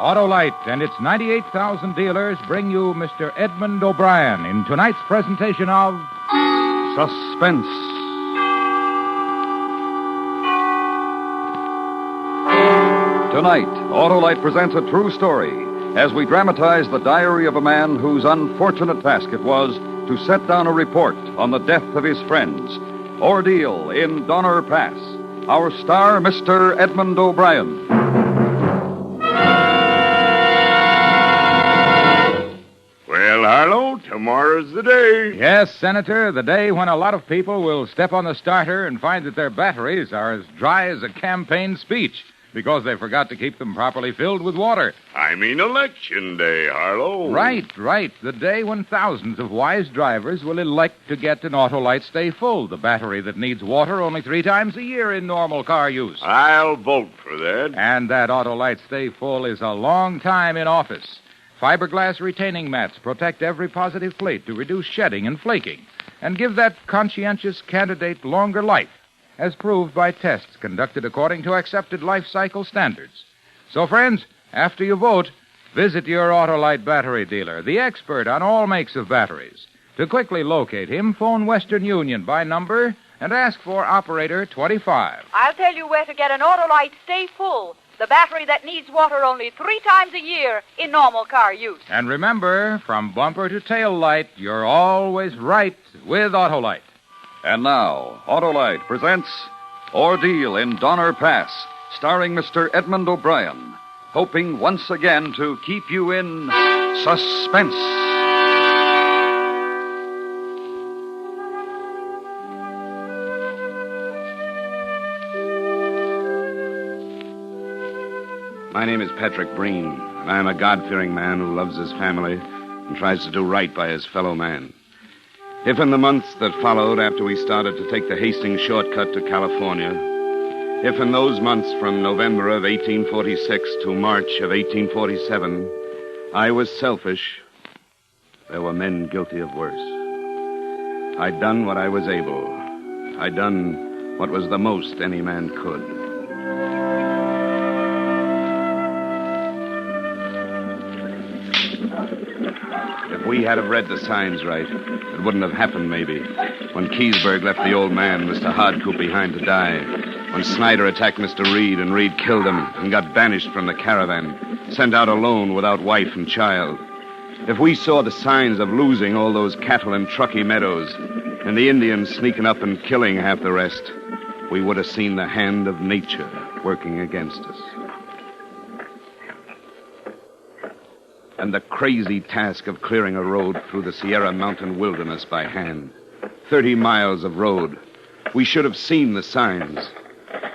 Lite and its 98,000 dealers bring you Mr. Edmund O'Brien in tonight's presentation of Suspense. Tonight, Lite presents a true story as we dramatize the diary of a man whose unfortunate task it was to set down a report on the death of his friends. Ordeal in Donner Pass. Our star, Mr. Edmund O'Brien. Well, Harlow, tomorrow's the day. Yes, Senator, the day when a lot of people will step on the starter and find that their batteries are as dry as a campaign speech because they forgot to keep them properly filled with water. I mean election day, Harlow. Right. The day when thousands of wise drivers will elect to get an Lite Stay Full, the battery that needs water only 3 times a year in normal car use. I'll vote for that. And that Lite Stay Full is a long time in office. Fiberglass retaining mats protect every positive plate to reduce shedding and flaking and give that conscientious candidate longer life, as proved by tests conducted according to accepted life cycle standards. So, friends, after you vote, visit your Lite battery dealer, the expert on all makes of batteries. To quickly locate him, phone Western Union by number and ask for operator 25. I'll tell you where to get an Lite Stay Full, the battery that needs water only 3 times a year in normal car use. And remember, from bumper to tail light, you're always right with Lite. And now, Lite presents Ordeal in Donner Pass, starring Mr. Edmund O'Brien, hoping once again to keep you in suspense. My name is Patrick Breen, and I am a God-fearing man who loves his family and tries to do right by his fellow man. If in the months that followed after we started to take the Hastings shortcut to California, if in those months from November of 1846 to March of 1847, I was selfish, there were men guilty of worse. I'd done what I was able. I'd done what was the most any man could. If we had have read the signs right, it wouldn't have happened, maybe. When Keysburg left the old man, Mr. Hardcoop, behind to die. When Snyder attacked Mr. Reed, and Reed killed him and got banished from the caravan, sent out alone without wife and child. If we saw the signs of losing all those cattle in Truckee meadows, and the Indians sneaking up and killing half the rest, we would have seen the hand of nature working against us. And the crazy task of clearing a road through the Sierra Mountain wilderness by hand. 30 miles of road. We should have seen the signs.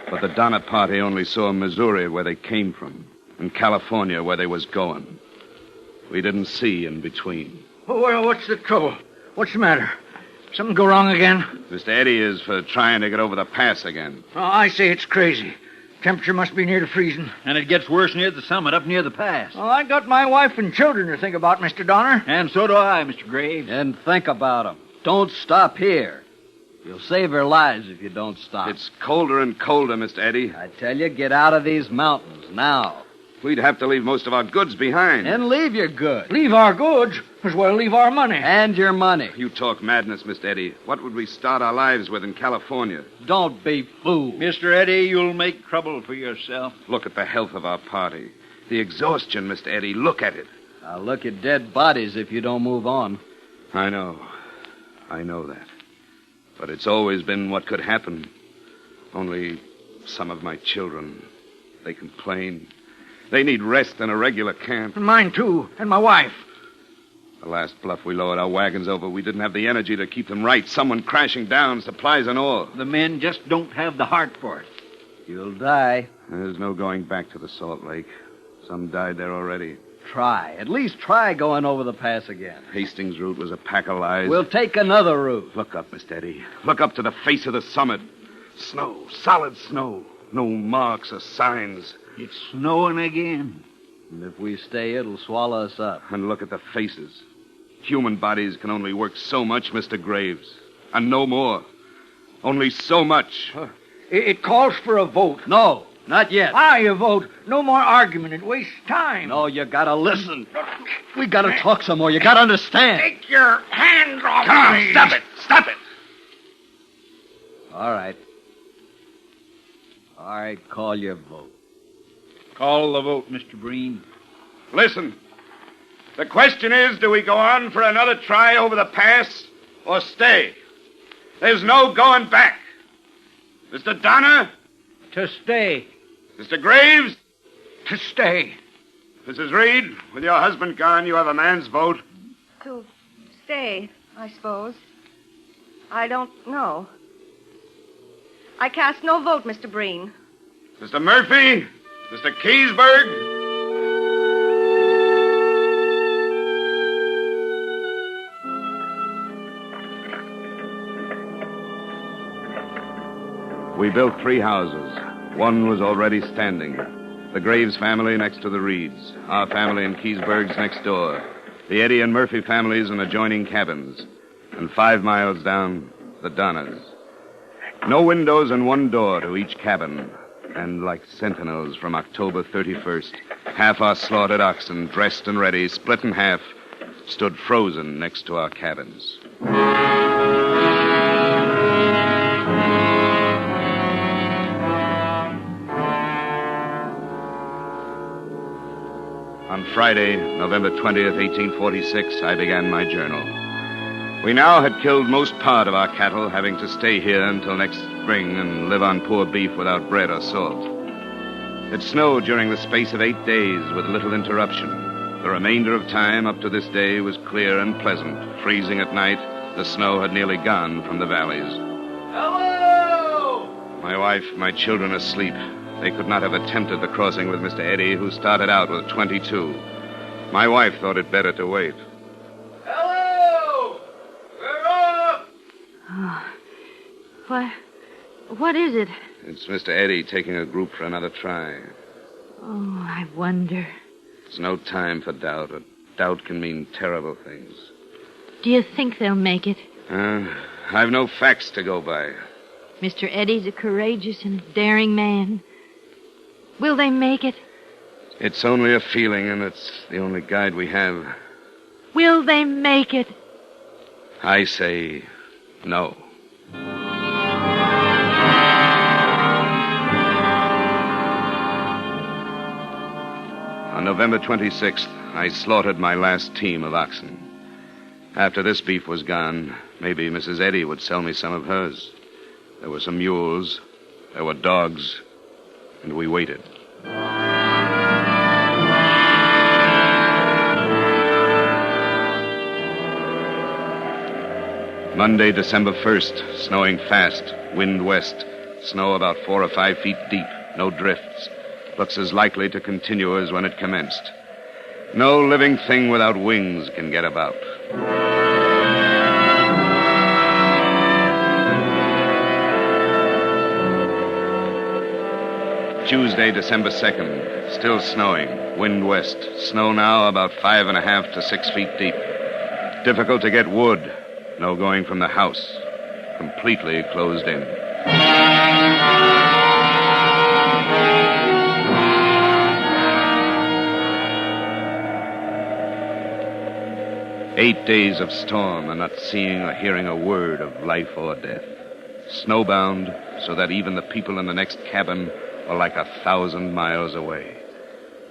But the Donner Party only saw Missouri, where they came from, and California, where they was going. We didn't see in between. Well, what's the trouble? What's the matter? Something go wrong again? Mr. Eddie is for trying to get over the pass again. Oh, I say it's crazy. Temperature must be near to freezing. And it gets worse near the summit, up near the pass. Well, I got my wife and children to think about, Mr. Donner. And so do I, Mr. Graves. And think about them. Don't stop here. You'll save their lives if you don't stop. It's colder and colder, Mr. Eddie. I tell you, get out of these mountains now. We'd have to leave most of our goods behind. And leave your goods. Leave our goods? As well leave our money. And your money. You talk madness, Mr. Eddie. What would we start our lives with in California? Don't be fooled. Mr. Eddie, you'll make trouble for yourself. Look at the health of our party. The exhaustion, Mr. Eddie. Look at it. I'll look at dead bodies if you don't move on. I know. I know that. But it's always been what could happen. Only some of my children, they complain. They need rest in a regular camp. And mine, too. And my wife. The last bluff we lowered our wagons over, we didn't have the energy to keep them right. Someone crashing down, supplies and all. The men just don't have the heart for it. You'll die. There's no going back to the Salt Lake. Some died there already. Try. At least try going over the pass again. Hastings' route was a pack of lies. We'll take another route. Look up, Mr. Eddie. Look up to the face of the summit. Snow. Solid snow. No marks or signs. It's snowing again. And if we stay, it'll swallow us up. And look at the faces. Human bodies can only work so much, Mr. Graves. And no more. Only so much. It calls for a vote. No. Not yet. You vote. No more argument. It wastes time. No, you gotta listen. We gotta talk some more. You gotta understand. Take your hands off Come on, me. stop it. Stop it. All right. All right, call your vote. Call the vote, Mr. Breen. Listen. The question is, do we go on for another try over the pass or stay? There's no going back. Mr. Donner? To stay. Mr. Graves? To stay. Mrs. Reed, with your husband gone, you have a man's vote. To stay, I suppose. I don't know. I cast no vote, Mr. Breen. Mr. Murphy? Mr. Keysburg? We built 3 houses. One was already standing. The Graves family next to the Reeds. Our family in Keysburg's next door. The Eddy and Murphy families in adjoining cabins. And 5 miles down, the Donners. No windows and 1 door to each cabin. And like sentinels from October 31st, half our slaughtered oxen, dressed and ready, split in half, stood frozen next to our cabins. On Friday, November 20th, 1846, I began my journal. We now had killed most part of our cattle, having to stay here until next spring and live on poor beef without bread or salt. It snowed during the space of 8 days with little interruption. The remainder of time up to this day was clear and pleasant. Freezing at night, the snow had nearly gone from the valleys. Hello! My wife, my children asleep. They could not have attempted the crossing with Mr. Eddy, who started out with 22. My wife thought it better to wait. Hello! We're up! Oh, what is it? It's Mr. Eddy taking a group for another try. Oh, I wonder. It's no time for doubt. Doubt can mean terrible things. Do you think they'll make it? I've no facts to go by. Mr. Eddy's a courageous and daring man. Will they make it? It's only a feeling, and it's the only guide we have. Will they make it? I say no. On November 26th, I slaughtered my last team of oxen. After this beef was gone, maybe Mrs. Eddy would sell me some of hers. There were some mules, there were dogs, and we waited. Monday, December 1st, snowing fast, wind west, snow about 4 or 5 feet deep, no drifts. Looks as likely to continue as when it commenced. No living thing without wings can get about. Tuesday, December 2nd, still snowing, wind west, snow now about 5.5 to 6 feet deep. Difficult to get wood, no going from the house, completely closed in. Eight days of storm and not seeing or hearing a word of life or death. Snowbound, so that even the people in the next cabin were like 1,000 miles away.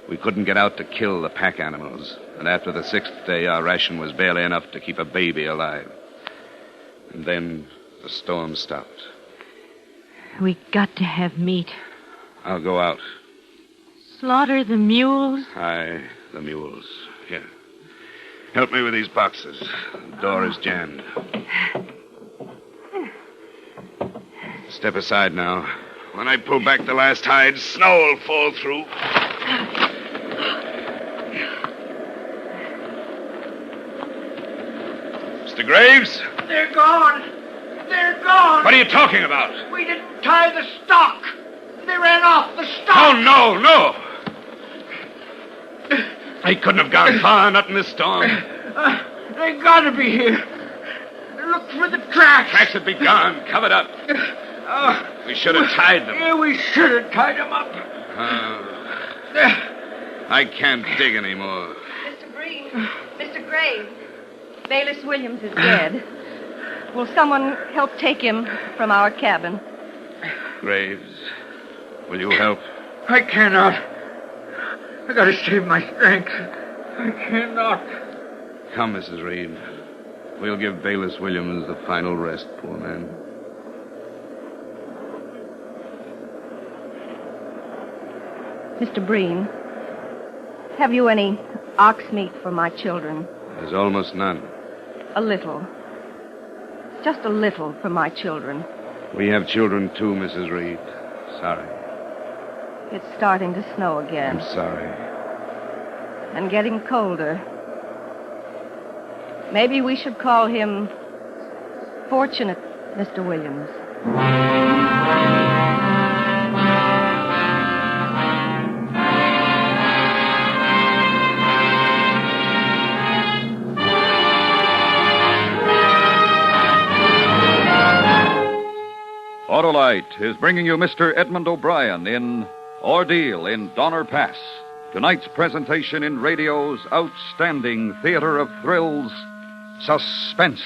We couldn't get out to kill the pack animals, and after the 6th day, our ration was barely enough to keep a baby alive. And then the storm stopped. We got to have meat. I'll go out. Slaughter the mules? Aye, the mules. Here. Help me with these boxes. The door is jammed. Step aside now. When I pull back the last hide, snow will fall through. Mr. Graves? They're gone. They're gone. What are you talking about? We didn't tie the stock. They ran off the stock. Oh, no. They couldn't have gone far, not in this storm. They gotta be here. Look for the tracks. Tracks would be gone, covered up. We should have tied them. Yeah, we should have tied them up. I can't dig anymore. Mr. Breen, Mr. Graves, Bayless Williams is dead. Will someone help take him from our cabin? Graves, will you help? I cannot. I gotta save my strength. I cannot. Come, Mrs. Reed. We'll give Bayless Williams the final rest, poor man. Mr. Breen, have you any ox meat for my children? There's almost none. A little. Just a little for my children. We have children, too, Mrs. Reed. Sorry. It's starting to snow again. I'm sorry. And getting colder. Maybe we should call him Fortunate Mr. Williams. Autolite is bringing you Mr. Edmund O'Brien in Ordeal in Donner Pass. Tonight's presentation in radio's outstanding theater of thrills, Suspense.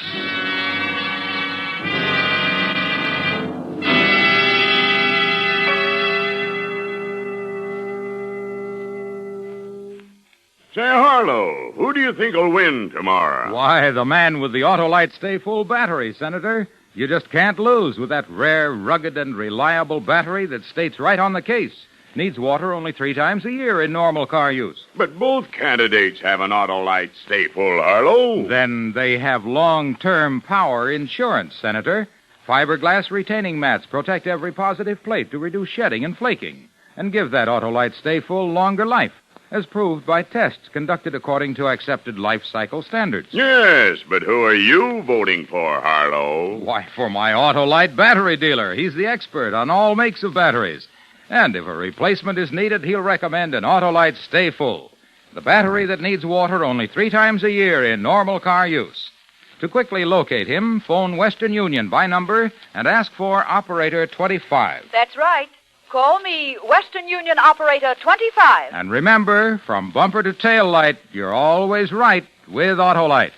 Say, Harlow, who do you think will win tomorrow? Why, the man with the Autolite Stay Full battery, Senator. You just can't lose with that rare, rugged, and reliable battery that states right on the case. Needs water only 3 times a year in normal car use. But both candidates have an Autolite Stay Full, Harlow. Then they have long-term power insurance, Senator. Fiberglass retaining mats protect every positive plate to reduce shedding and flaking and give that Autolite Stay Full longer life, as proved by tests conducted according to accepted life cycle standards. Yes, but who are you voting for, Harlow? Why, for my Autolite battery dealer. He's the expert on all makes of batteries. And if a replacement is needed, he'll recommend an Autolite Stay Full, the battery that needs water only 3 times a year in normal car use. To quickly locate him, phone Western Union by number and ask for Operator 25. That's right. Call me Western Union Operator 25. And remember, from bumper to tail light, you're always right with Autolite.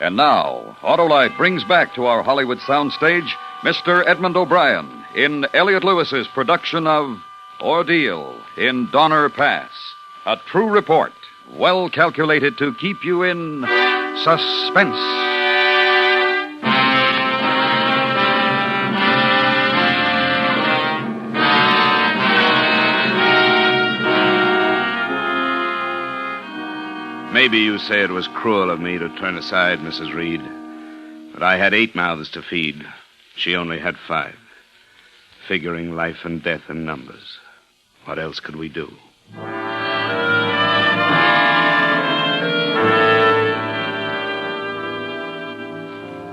And now, Autolite brings back to our Hollywood soundstage Mr. Edmund O'Brien in Elliot Lewis's production of Ordeal in Donner Pass. A true report, well calculated to keep you in suspense. Maybe you say it was cruel of me to turn aside, Mrs. Reed. But I had 8 mouths to feed. She only had 5. Figuring life and death in numbers. What else could we do?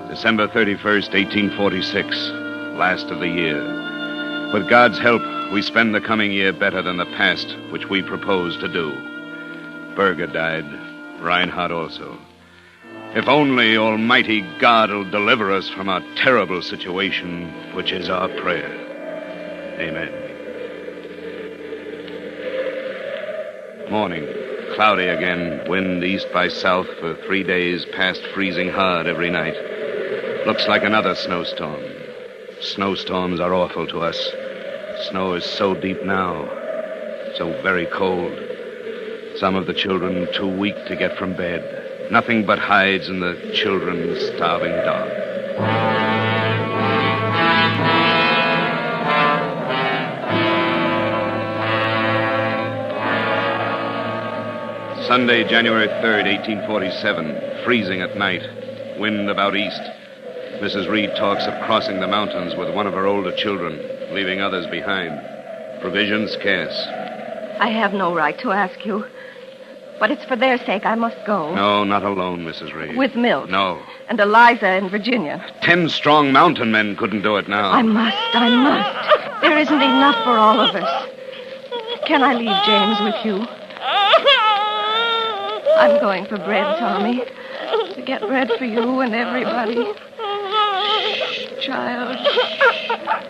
December 31st, 1846. Last of the year. With God's help, we spend the coming year better than the past, which we proposed to do. Berger died. Reinhardt also. If only Almighty God will deliver us from our terrible situation, which is our prayer. Amen. Morning. Cloudy again. Wind east by south for 3 days, past freezing hard every night. Looks like another snowstorm. Snowstorms are awful to us. Snow is so deep now. So very cold. Some of the children too weak to get from bed. Nothing but hides and the children's starving dog. Sunday, January 3rd, 1847. Freezing at night. Wind about east. Mrs. Reed talks of crossing the mountains with one of her older children, leaving others behind. Provisions scarce. I have no right to ask you. But it's for their sake I must go. No, not alone, Mrs. Reed. With Milt. No. And Eliza and Virginia. 10 strong mountain men couldn't do it now. I must. There isn't enough for all of us. Can I leave James with you? I'm going for bread, Tommy. To get bread for you and everybody. Shh. child.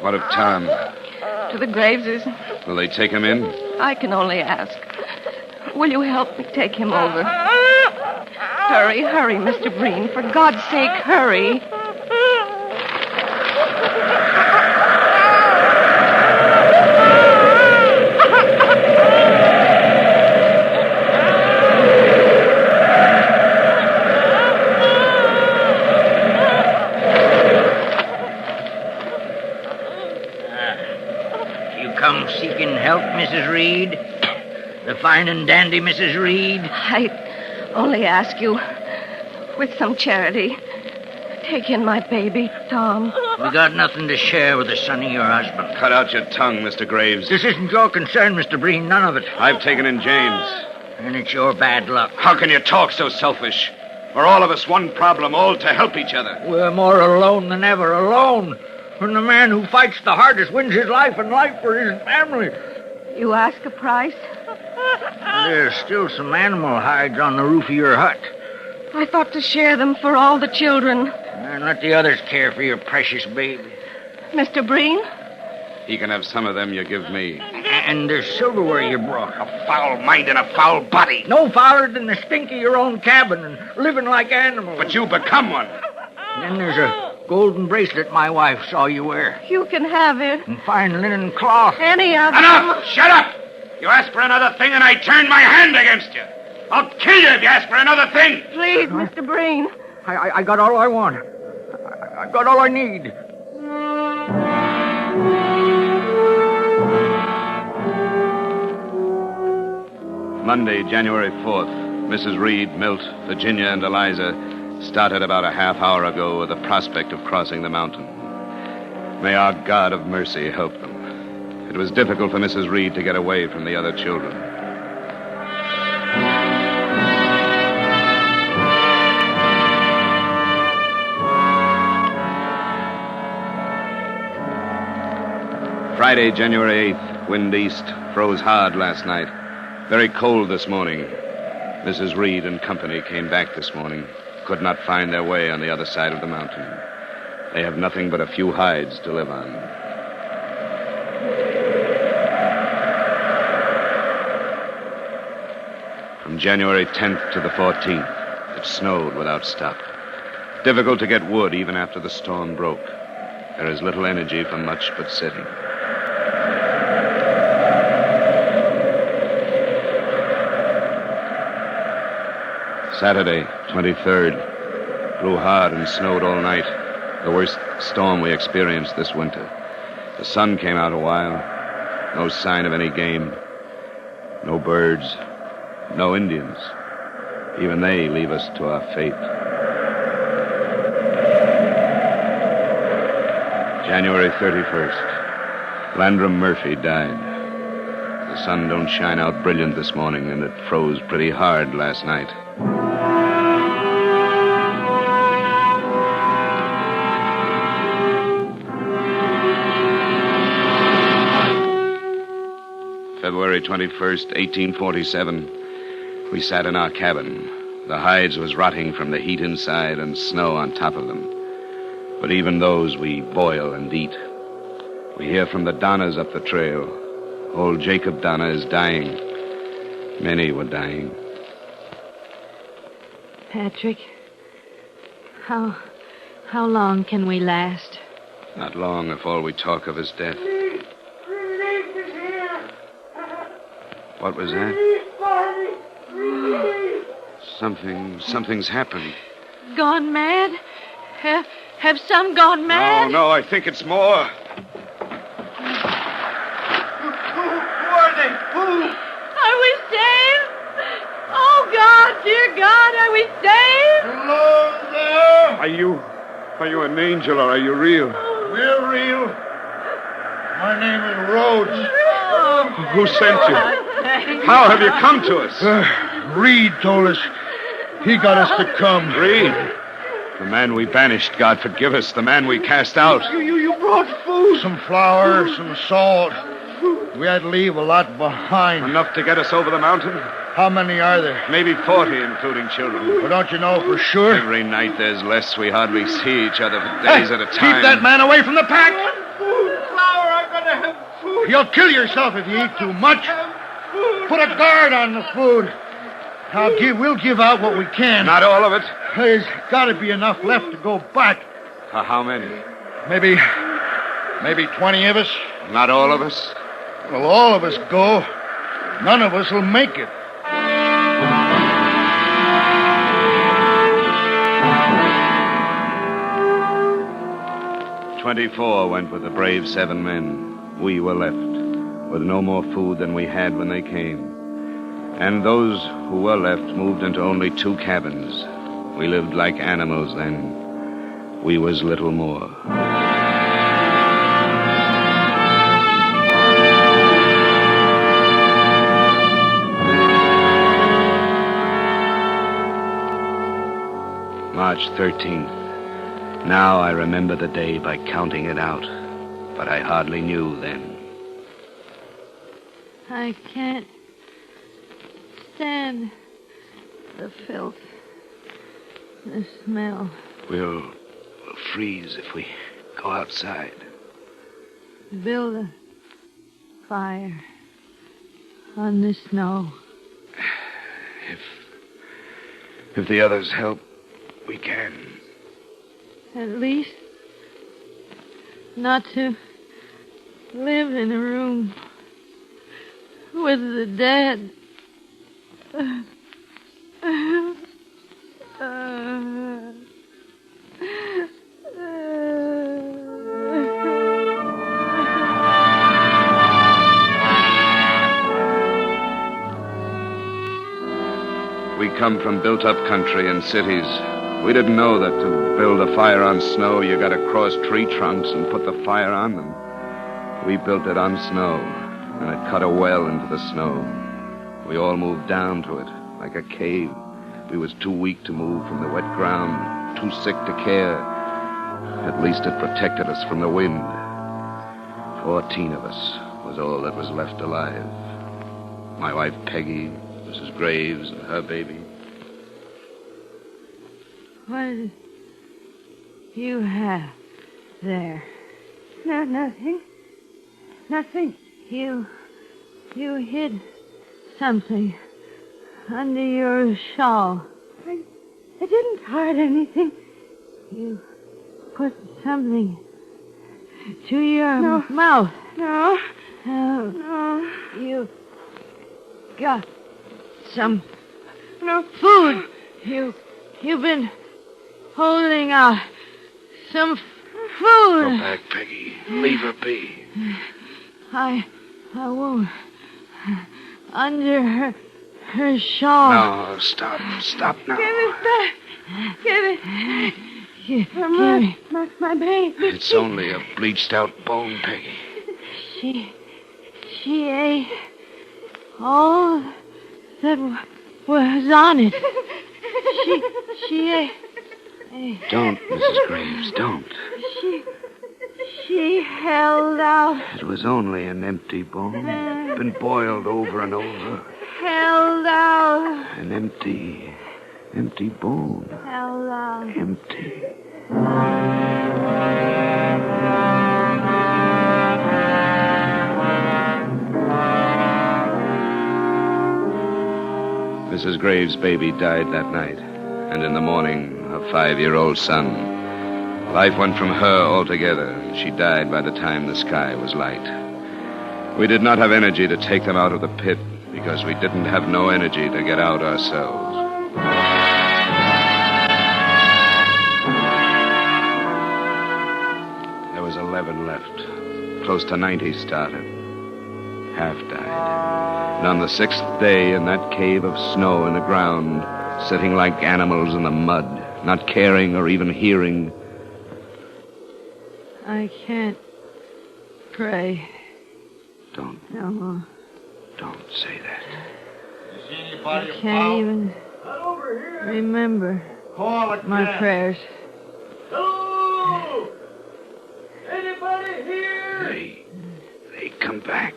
What of Tom? To the Graveses. Will they take him in? I can only ask. Will you help me take him over? Hurry, hurry, Mr. Breen. For God's sake, hurry. Come seeking help, Mrs. Reed? The fine and dandy Mrs. Reed? I only ask you, with some charity, take in my baby, Tom. We got nothing to share with the son of your husband. Cut out your tongue, Mr. Graves. This isn't your concern, Mr. Breen, none of it. I've taken in James. And it's your bad luck. How can you talk so selfish? We're all of us one problem, all to help each other. We're more alone than ever, alone. When the man who fights the hardest wins his life and life for his family. You ask a price? There's still some animal hides on the roof of your hut. I thought to share them for all the children. And let the others care for your precious baby. Mr. Breen? He can have some of them you give me. And there's silverware you brought. A foul mind and a foul body. No fouler than the stink of your own cabin and living like animals. But you become one. And then there's a golden bracelet my wife saw you wear. You can have it. And fine linen cloth. Any of Enough! them. Shut up! You ask for another thing and I turn my hand against you. I'll kill you if you ask for another thing. Please, Mr. Breen. I got all I want. I got all I need. Monday, January 4th. Mrs. Reed, Milt, Virginia, and Eliza started about a half hour ago with the prospect of crossing the mountain. May our God of mercy help them. It was difficult for Mrs. Reed to get away from the other children. Friday, January 8th. Wind east. Froze hard last night. Very cold this morning. Mrs. Reed and company came back this morning. Could not find their way on the other side of the mountain. They have nothing but a few hides to live on. From January 10th to the 14th, it snowed without stop. Difficult to get wood even after the storm broke. There is little energy for much but sitting. Saturday, 23rd. Blew hard and snowed all night. The worst storm we experienced this winter. The sun came out a while. No sign of any game. No birds. No Indians. Even they leave us to our fate. January 31st. Landrum Murphy died. The sun don't shine out brilliant this morning, and it froze pretty hard last night. February 21st, 1847. We sat in our cabin. The hides was rotting from the heat inside and snow on top of them. But even those we boil and eat. We hear from the Donnas up the trail. Old Jacob Donna is dying. Many were dying. Patrick, how long can we last? Not long if all we talk of is death. What was that? Something's happened. Gone mad? Have some gone mad? No, I think it's more. Who are they? Who? Are we saved? Oh, God, dear God, are we saved? Hello there. Are you an angel or are you real? We're real. My name is Rhodes. Who sent you? How have you come to us? Reed told us. He got us to come. Reed? The man we banished, God forgive us. The man we cast out. You brought food. Some flour, some salt. We had to leave a lot behind. Enough to get us over the mountain? How many are there? Maybe 40, including children. Well, don't you know for sure? Every night there's less. We hardly see each other for days at a time. Keep that man away from the pack! Food, flour, I'm gonna have food. You'll kill yourself if you eat too much. Put a guard on the food. We'll give out what we can. Not all of it. There's got to be enough left to go back. How many? Maybe 20 of us. Not all of us? Well, all of us go. None of us will make it. "24 went with the brave 7 men. We were left with no more food than we had when they came. And those who were left moved into only 2 cabins. We lived like animals then. We was little more. March 13th. Now I remember the day by counting it out, but I hardly knew then. I can't stand the filth, the smell. We'll freeze if we go outside. Build a fire on the snow. If the others help, we can. At least not to live in a room with the dead. We come from built-up country and cities. We didn't know that to build a fire on snow, you got to cross tree trunks and put the fire on them. We built it on snow, and it cut a well into the snow. We all moved down to it, like a cave. We was too weak to move from the wet ground, too sick to care. At least it protected us from the wind. 14 of us was all that was left alive. My wife Peggy, Mrs. Graves, and her baby. What did you have there? No, nothing. Nothing. You hid something under your shawl. I didn't hide anything. You put something to your mouth. No. No. You got some food. You've been holding out some food. Go back, Peggy. Leave her be. I won't. Under her shawl. No, stop now. Give it back. Give it. Give me. My baby. It's only a bleached out bone, Peggy. She ate all that was on it. She ate. Don't, Mrs. Graves, don't. She held out. It was only an empty bone. Been boiled over and over. Held out. An empty bone. Held out. Empty. Mrs. Graves' baby died that night, and in the morning, her 5-year-old son. Life went from her altogether, and she died by the time the sky was light. We did not have energy to take them out of the pit, because we didn't have no energy to get out ourselves. There was 11 left. Close to 90 started. Half died. And on the 6th day, in that cave of snow in the ground, sitting like animals in the mud, not caring or even hearing. I can't pray. Don't. No. Don't say that. I can't even remember my prayers. Hello! Anybody here? They come back.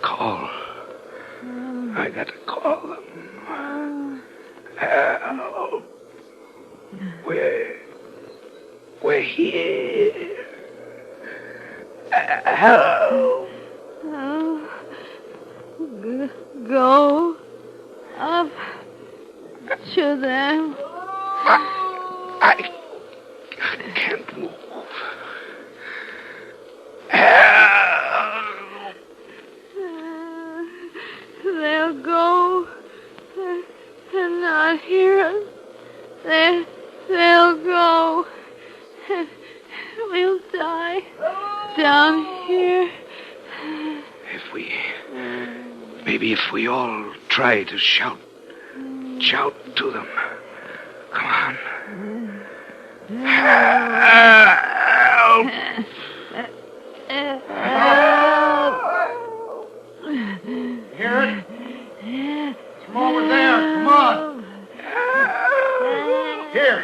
call. I got to call them. Help. We're here. Help. Go up to them. I can't move. Help. They'll go. They'll not hear us. They'll go. We'll die down here. Maybe if we all try to shout to them. Come on. Help! Hear it? Come over there. Come on. Here.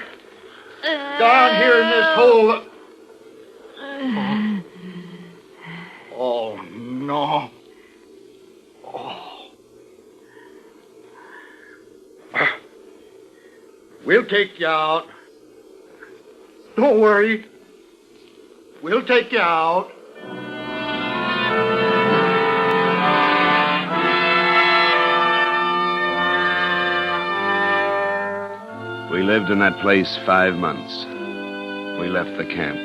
Down here in this hole. Oh, no. We'll take you out. Don't worry. We'll take you out. We lived in that place 5 months. We left the camp.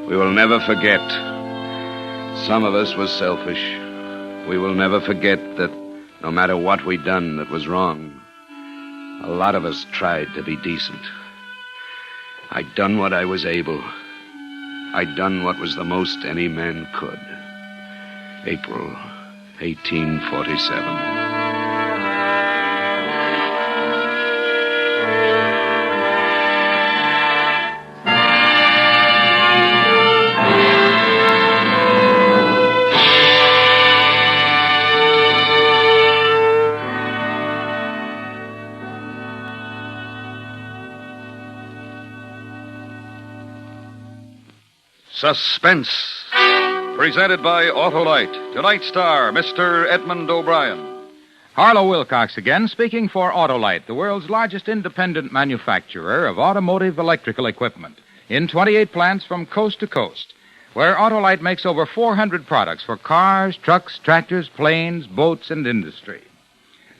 We will never forget. Some of us was selfish. We will never forget that no matter what we done that was wrong, a lot of us tried to be decent. I done what I was able. I done what was the most any man could. April 1847. Suspense, presented by Autolite. Tonight's star, Mr. Edmund O'Brien. Harlow Wilcox again, speaking for Autolite, the world's largest independent manufacturer of automotive electrical equipment, in 28 plants from coast to coast, where Autolite makes over 400 products for cars, trucks, tractors, planes, boats, and industry.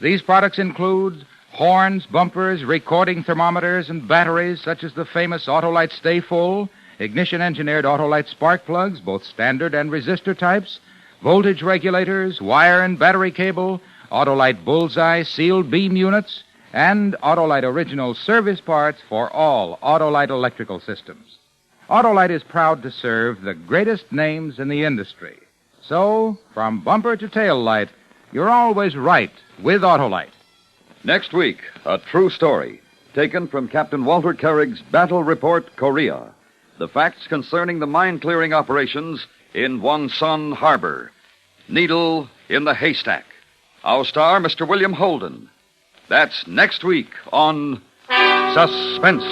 These products include horns, bumpers, recording thermometers, and batteries such as the famous Autolite Stay Full, ignition-engineered Autolite spark plugs, both standard and resistor types, voltage regulators, wire and battery cable, Autolite Bullseye sealed beam units, and Autolite original service parts for all Autolite electrical systems. Autolite is proud to serve the greatest names in the industry. So, from bumper to tail light, you're always right with Autolite. Next week, a true story taken from Captain Walter Kerrig's Battle Report, Korea. The facts concerning the mine-clearing operations in Wonsan Harbor. Needle in the haystack. Our star, Mr. William Holden. That's next week on Suspense.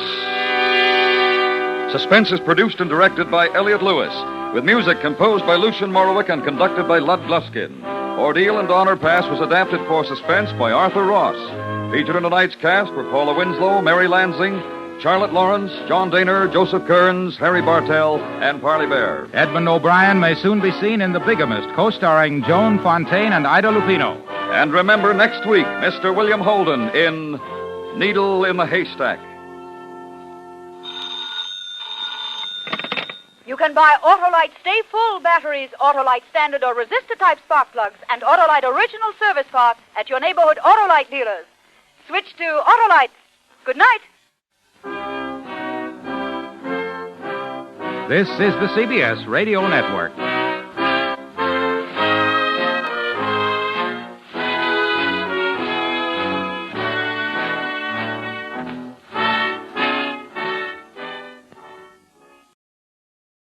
Suspense is produced and directed by Elliot Lewis, with music composed by Lucian Morowick and conducted by Lud Gluskin. Ordeal and Honor Pass was adapted for Suspense by Arthur Ross. Featured in tonight's cast were Paula Winslow, Mary Lansing, Charlotte Lawrence, John Daner, Joseph Kearns, Harry Bartell, and Parley Bear. Edmund O'Brien may soon be seen in The Bigamist, co-starring Joan Fontaine and Ida Lupino. And remember next week, Mr. William Holden in Needle in the Haystack. You can buy Autolite Stay Full batteries, Autolite standard or resistor type spark plugs, and Autolite original service parts at your neighborhood Autolite dealers. Switch to Autolite. Good night. This is the CBS Radio Network.